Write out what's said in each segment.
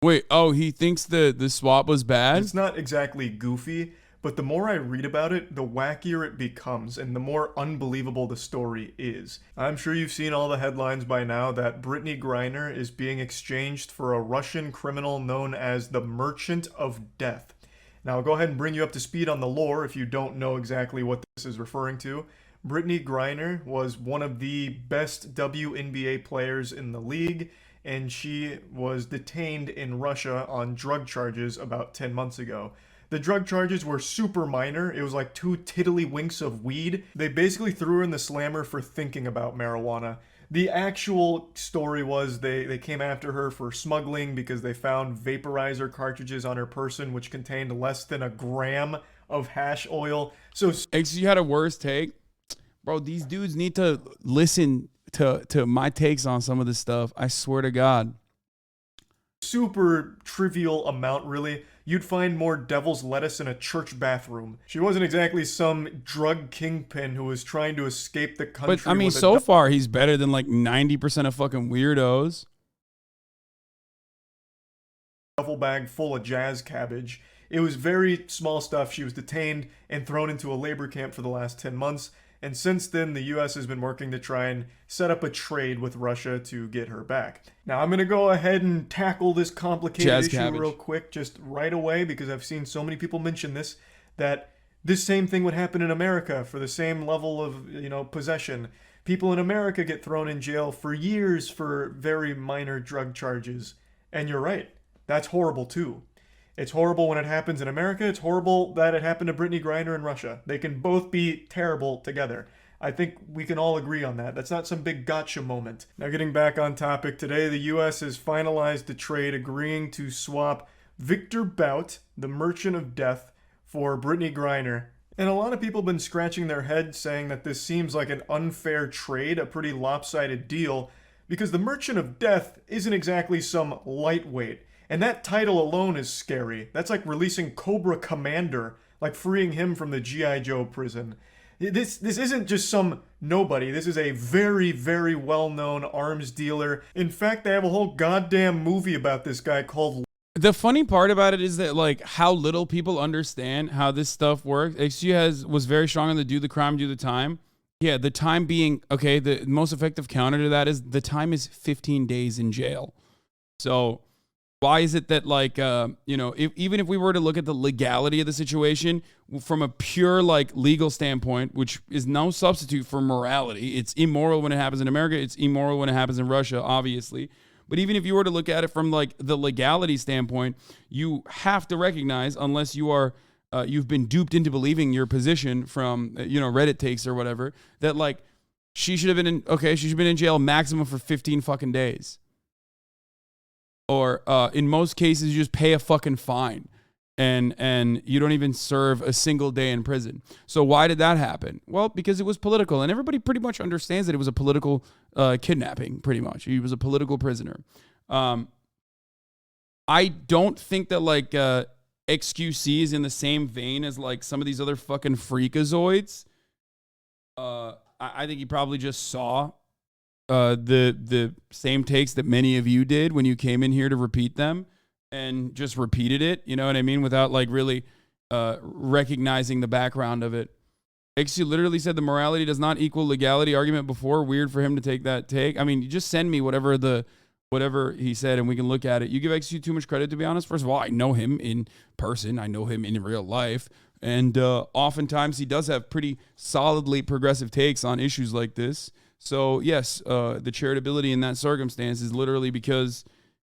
Wait, oh, he thinks the swap was bad? It's not exactly goofy, but the more I read about it, the wackier it becomes and the more unbelievable the story is. I'm sure you've seen all the headlines by now that Brittney Griner is being exchanged for a Russian criminal known as the Merchant of Death. Now, I'll go ahead and bring you up to speed on the lore if you don't know exactly what this is referring to. Brittney Griner was one of the best WNBA players in the league, and she was detained in Russia on drug charges about 10 months ago. The drug charges were super minor. It was like 2 tiddlywinks of weed. They basically threw her in the slammer for thinking about marijuana. The actual story was they came after her for smuggling because they found vaporizer cartridges on her person which contained less than a gram of hash oil. So You had a worse take? Bro, these dudes need to listen to my takes on some of this stuff. I swear to God. Super trivial amount, really. You'd find more devil's lettuce in a church bathroom. She wasn't exactly some drug kingpin who was trying to escape the country. But I mean, so far he's better than like 90% of fucking weirdos. Duffel bag full of jazz cabbage. It was very small stuff. She was detained and thrown into a labor camp for the last 10 months. And since then, the US has been working to try and set up a trade with Russia to get her back. Now, I'm going to go ahead and tackle this complicated issue real quick, just right away, because I've seen so many people mention this, that this same thing would happen in America for the same level of, possession. People in America get thrown in jail for years for very minor drug charges. And you're right. That's horrible, too. It's horrible when it happens in America. It's horrible that it happened to Brittney Griner in Russia. They can both be terrible together. I think we can all agree on that. That's not some big gotcha moment. Now, getting back on topic, today the U.S. has finalized the trade agreeing to swap Viktor Bout, the Merchant of Death, for Brittney Griner. And a lot of people have been scratching their heads saying that this seems like an unfair trade, a pretty lopsided deal, because the Merchant of Death isn't exactly some lightweight. And that title alone is scary. That's like releasing Cobra Commander, like freeing him from the G.I. Joe prison. This isn't just some nobody. This is a very, very well-known arms dealer. In fact, they have a whole goddamn movie about this guy called... The funny part about it is that, like, how little people understand how this stuff works. XG was very strong on the do the crime, do the time. Yeah, the time being, okay, the most effective counter to that is the time is 15 days in jail. So... why is it that, like, even if we were to look at the legality of the situation from a pure, like, legal standpoint, which is no substitute for morality, it's immoral when it happens in America, it's immoral when it happens in Russia, obviously. But even if you were to look at it from, like, the legality standpoint, you have to recognize, unless you are, you've been duped into believing your position from, Reddit takes or whatever, that, like, she should have been in jail maximum for 15 fucking days. Or in most cases, you just pay a fucking fine and you don't even serve a single day in prison. So why did that happen? Well, because it was political. And everybody pretty much understands that it was a political kidnapping, pretty much. He was a political prisoner. I don't think that, like, XQC is in the same vein as, like, some of these other fucking freakazoids. I think he probably just saw... the same takes that many of you did when you came in here to repeat them and just repeated it, you know what I mean? Without, like, really recognizing the background of it. XQ literally said the morality does not equal legality argument before. Weird for him to take that take. I mean, you just send me whatever he said and we can look at it. You give XQ too much credit, to be honest. First of all, I know him in person. I know him in real life. And oftentimes he does have pretty solidly progressive takes on issues like this. So, yes, the charitability in that circumstance is literally because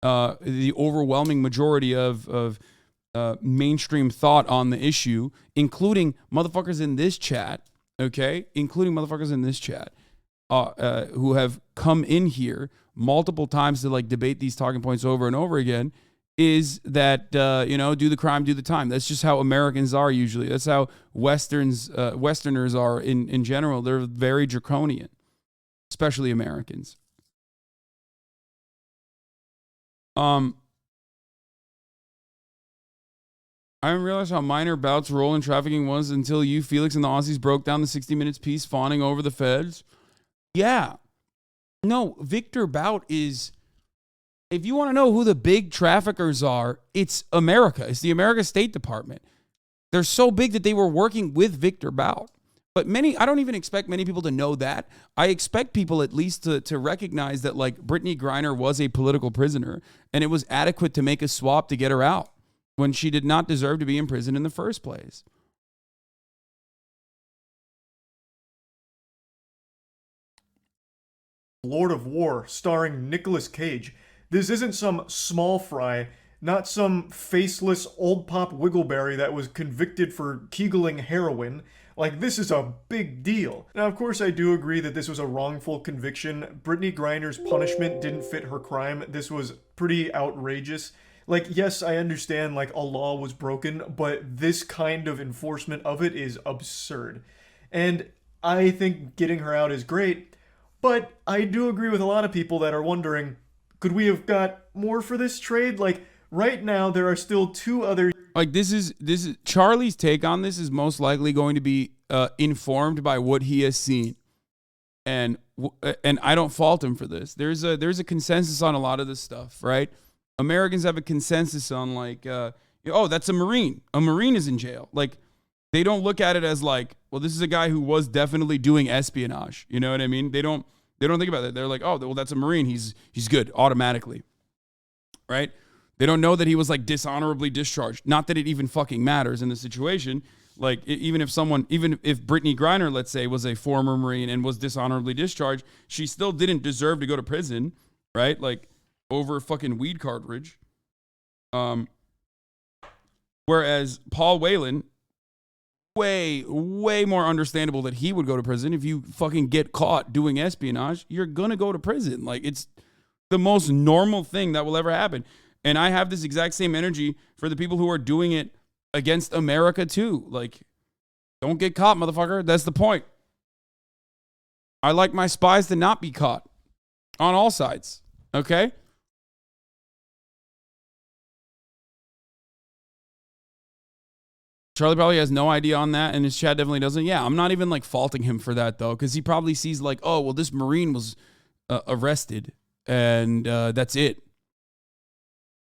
the overwhelming majority of mainstream thought on the issue, including motherfuckers in this chat, who have come in here multiple times to, like, debate these talking points over and over again, is that, do the crime, do the time. That's just how Americans are usually. That's how Westerners are in general. They're very draconian. Especially Americans. I didn't realize how minor Bout's role in trafficking was until you, Felix, and the Aussies broke down the 60 Minutes piece fawning over the feds. Yeah. No, Viktor Bout is If you want to know who the big traffickers are, it's America. It's the American State Department. They're so big that they were working with Viktor Bout. But I don't even expect many people to know that. I expect people at least to recognize that like Brittney Griner was a political prisoner and it was adequate to make a swap to get her out when she did not deserve to be in prison in the first place. Lord of War, starring Nicolas Cage. This isn't some small fry, not some faceless old pop Wiggleberry that was convicted for kegeling heroin. Like, this is a big deal. Now, of course, I do agree that this was a wrongful conviction. Brittney Griner's punishment didn't fit her crime. This was pretty outrageous. Like, yes, I understand, like, a law was broken, but this kind of enforcement of it is absurd. And I think getting her out is great, but I do agree with a lot of people that are wondering, could we have got more for this trade? Like, right now, there are still two other... Like, this is Charlie's take on this is most likely going to be informed by what he has seen. And I don't fault him for this. There's a consensus on a lot of this stuff, right? Americans have a consensus on like, oh, that's a Marine. A Marine is in jail. Like, they don't look at it as like, well, this is a guy who was definitely doing espionage. You know what I mean? They don't think about that. They're like, oh, well, that's a Marine. He's good automatically, right? They don't know that he was like dishonorably discharged. Not that it even fucking matters in the situation. Like, even if Brittney Griner, let's say, was a former Marine and was dishonorably discharged, she still didn't deserve to go to prison, right? Like, over fucking weed cartridge. Whereas Paul Whelan, way more understandable that he would go to prison. If you fucking get caught doing espionage, you're gonna go to prison. Like, it's the most normal thing that will ever happen. And I have this exact same energy for the people who are doing it against America too. Like, don't get caught, motherfucker. That's the point. I like my spies to not be caught on all sides. Okay? Charlie probably has no idea on that, and his chat definitely doesn't. Yeah, I'm not even like faulting him for that though, because he probably sees like, oh, well, this Marine was arrested, and that's it.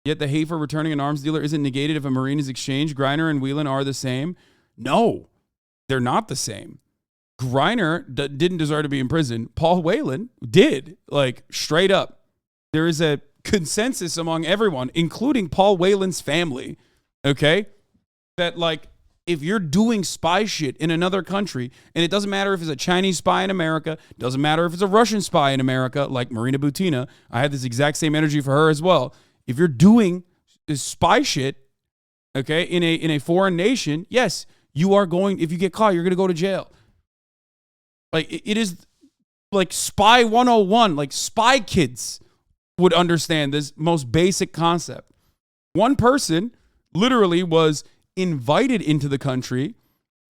Yet the hate for returning an arms dealer isn't negated if a Marine is exchanged. Griner and Whelan are the same. No, they're not the same. Griner didn't deserve to be in prison. Paul Whelan did, like, straight up. There is a consensus among everyone, including Paul Whelan's family, okay, that, like, if you're doing spy shit in another country, and it doesn't matter if it's a Chinese spy in America, doesn't matter if it's a Russian spy in America, like Marina Butina, I had this exact same energy for her as well. If you're doing spy shit, okay, in a foreign nation, yes, you are going, if you get caught, you're going to go to jail. Like, it is like Spy 101, like Spy Kids would understand this most basic concept. One person literally was invited into the country,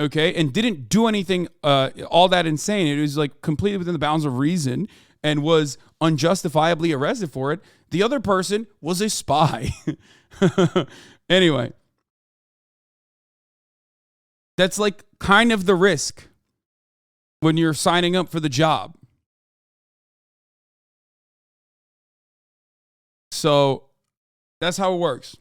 okay, and didn't do anything all that insane. It was like completely within the bounds of reason and was unjustifiably arrested for it. The other person was a spy. Anyway, that's like kind of the risk when you're signing up for the job. So that's how it works.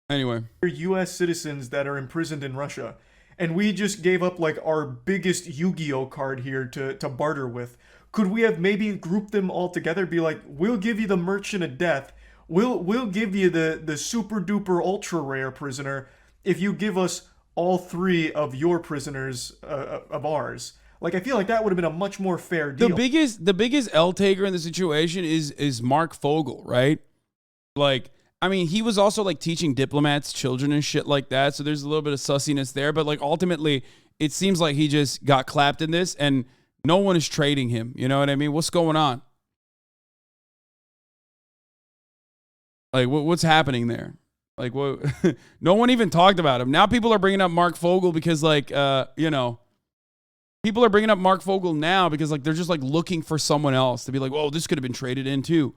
Anyway, U.S. citizens that are imprisoned in Russia, and we just gave up like our biggest Yu-Gi-Oh card here to barter with. Could we have maybe grouped them all together? Be like, we'll give you the Merchant of Death. We'll give you the super duper ultra rare prisoner if you give us all three of your prisoners of ours. Like, I feel like that would have been a much more fair deal. The biggest L taker in the situation is Mark Fogel, right? Like, I mean, he was also like teaching diplomats children and shit like that. So there's a little bit of sussiness there. But like ultimately, it seems like he just got clapped in this and no one is trading him. You know what I mean? What's going on? Like, what's happening there? Like, what? No one even talked about him. Now people are bringing up Mark Fogel because, like, you know, people are bringing up Mark Fogel now because, like, they're just like looking for someone else to be like, whoa, this could have been traded in too.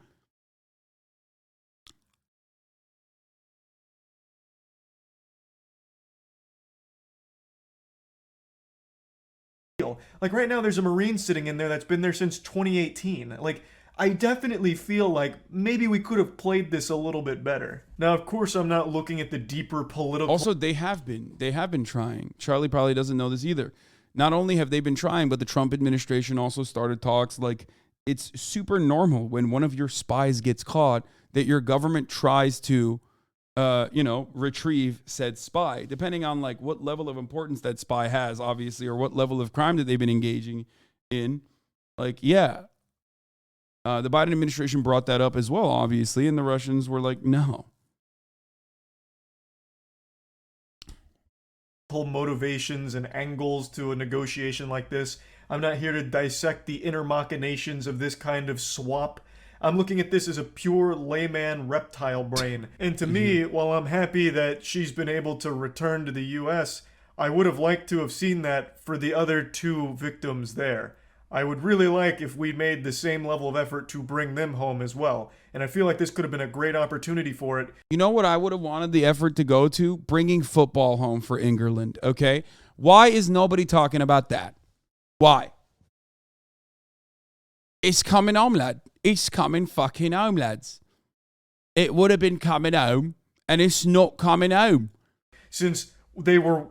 Like right now, there's a Marine sitting in there that's been there since 2018. Like, I definitely feel like maybe we could have played this a little bit better. Now, of course, I'm not looking at the deeper political. Also, they have been trying. Charlie probably doesn't know this either. Not only have they been trying, but the Trump administration also started talks. Like, it's super normal when one of your spies gets caught that your government tries to, retrieve said spy, depending on like what level of importance that spy has, obviously, or what level of crime that they've been engaging in. Like, yeah. The Biden administration brought that up as well, obviously, and the Russians were like, no. Motivations and angles to a negotiation like this. I'm not here to dissect the inner machinations of this kind of swap. I'm looking at this as a pure layman reptile brain. And to me, while I'm happy that she's been able to return to the US, I would have liked to have seen that for the other two victims there. I would really like if we made the same level of effort to bring them home as well. And I feel like this could have been a great opportunity for it. You know what I would have wanted the effort to go to? Bringing football home for England, okay? Why is nobody talking about that? Why? It's coming home, lad. It's coming fucking home, lads. It would have been coming home, and it's not coming home. Since they were...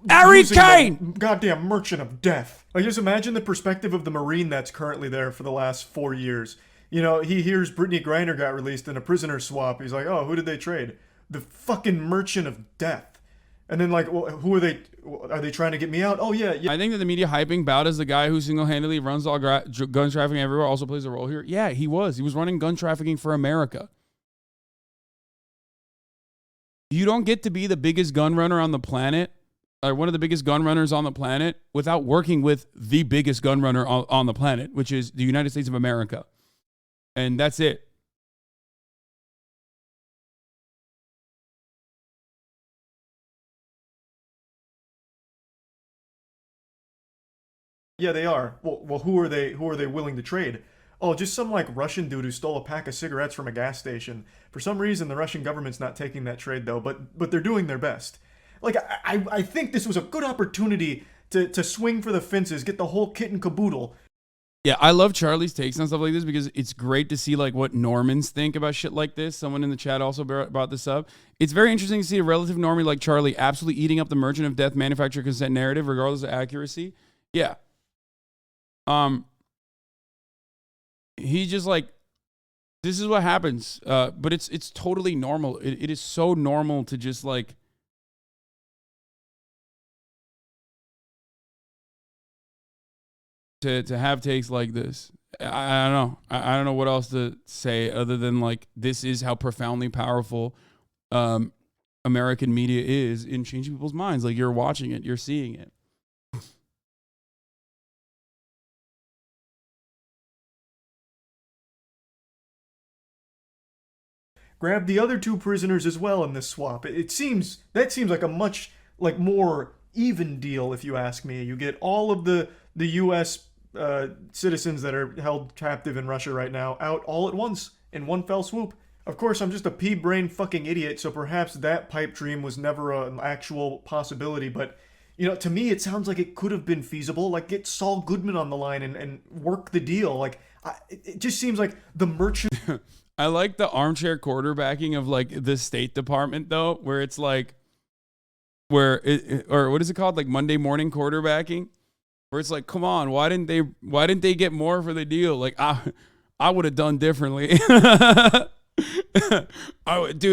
Harry Kane! Goddamn merchant of death. Like, just imagine the perspective of the Marine that's currently there for the last 4 years. You know, he hears Brittney Griner got released in a prisoner swap. He's like, oh, who did they trade? The fucking merchant of death. And then, like, well, who are they? Are they trying to get me out? Oh, yeah. I think that the media hyping Bout as the guy who single-handedly runs all gun trafficking everywhere also plays a role here. Yeah, he was. He was running gun trafficking for America. You don't get to be the biggest gun runner on the planet, or one of the biggest gun runners on the planet, without working with the biggest gun runner on the planet, which is the United States of America. And that's it. Yeah, they are. Well, who are they willing to trade? Oh, just some like Russian dude who stole a pack of cigarettes from a gas station. For some reason, the Russian government's not taking that trade though, but they're doing their best. Like, I think this was a good opportunity to swing for the fences, get the whole kit and caboodle. Yeah, I love Charlie's takes on stuff like this because it's great to see like what Normans think about shit like this. Someone in the chat also brought this up. It's very interesting to see a relative normie like Charlie absolutely eating up the merchant of death manufacturer consent narrative, regardless of accuracy. Yeah. He just like, this is what happens. But it's totally normal. It is so normal to just like, to have takes like this. I don't know. I don't know what else to say other than like, this is how profoundly powerful American media is in changing people's minds. Like, you're watching it, you're seeing it. Grab the other two prisoners as well in this swap. That seems like a much like more even deal, if you ask me. You get all of the U.S. Citizens that are held captive in Russia right now out all at once in one fell swoop. Of course, I'm just a pea-brain fucking idiot, so perhaps that pipe dream was never an actual possibility, but, you know, to me it sounds like it could have been feasible. Like, get Saul Goodman on the line and work the deal. Like, it just seems like the merchant... I like the armchair quarterbacking of, like, the State Department, though, where it's like, or what is it called? Like, Monday morning quarterbacking? Where it's like, come on, why didn't they get more for the deal? Like, I would have done differently. Dude,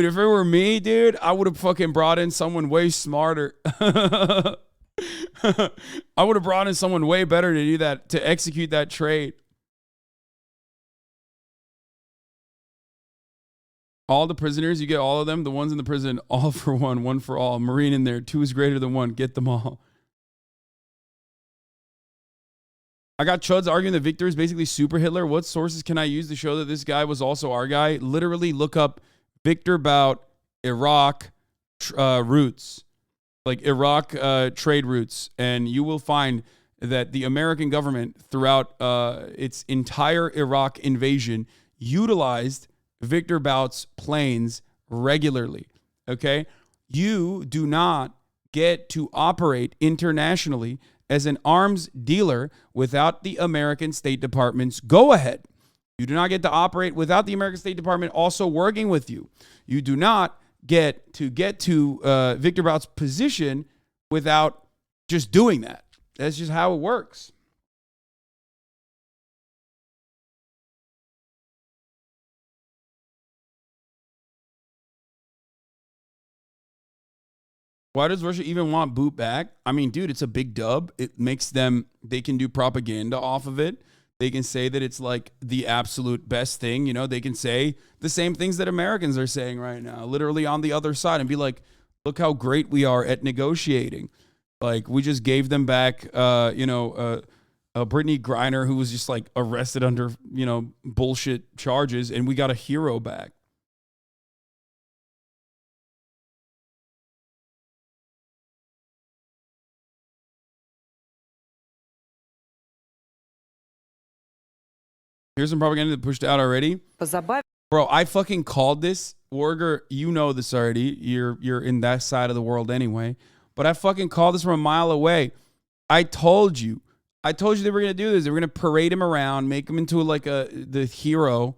if it were me, dude, I would have fucking brought in someone way smarter. I would have brought in someone way better to do that, to execute that trade. All the prisoners, you get all of them. The ones in the prison, all for one, one for all. Marine in there, 2 is greater than 1. Get them all. I got Chuds arguing that Viktor is basically super Hitler. What sources can I use to show that this guy was also our guy? Literally look up Viktor Bout Iraq roots, like Iraq trade routes, and you will find that the American government throughout its entire Iraq invasion utilized Viktor Bout's planes regularly, okay? You do not get to operate internationally as an arms dealer without the American State Department's go-ahead. You do not get to operate without the American State Department also working with you. You do not get to Viktor Bout's position without just doing that. That's just how it works. Why does Russia even want Bout back? I mean, dude, it's a big dub. It makes them, they can do propaganda off of it. They can say that it's like the absolute best thing. You know, they can say the same things that Americans are saying right now, literally on the other side, and be like, look how great we are at negotiating. Like, we just gave them back, Brittney Griner, who was just like arrested under, bullshit charges, and we got a hero back. Here's some propaganda that pushed out already. Bro, I fucking called this. Warger, you know this already. You're in that side of the world anyway. But I fucking called this from a mile away. I told you they were gonna do this. They were gonna parade him around, make him into like the hero,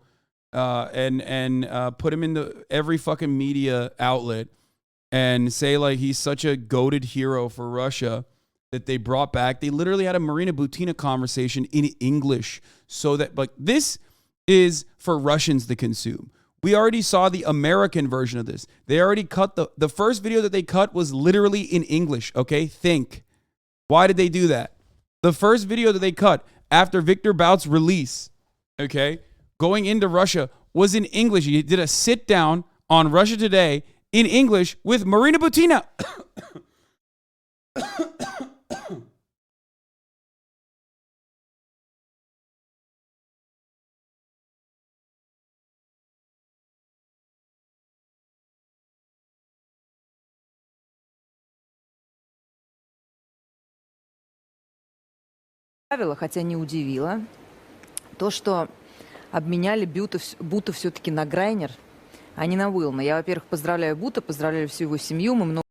and put him into every fucking media outlet and say like he's such a goated hero for Russia that they brought back. They literally had a Marina Butina conversation in English so that, like, this is for Russians to consume. We already saw the American version of this. They already cut the first video that they cut was literally in English, okay? Think. Why did they do that? The first video that they cut after Viktor Bout's release, okay, going into Russia was in English. He did a sit down on Russia Today in English with Marina Butina. Хотя не удивило то, что обменяли Бута все-таки на Griner, а не на Уилма. Я, во-первых, поздравляю Бута, поздравляю всю его семью. Мы много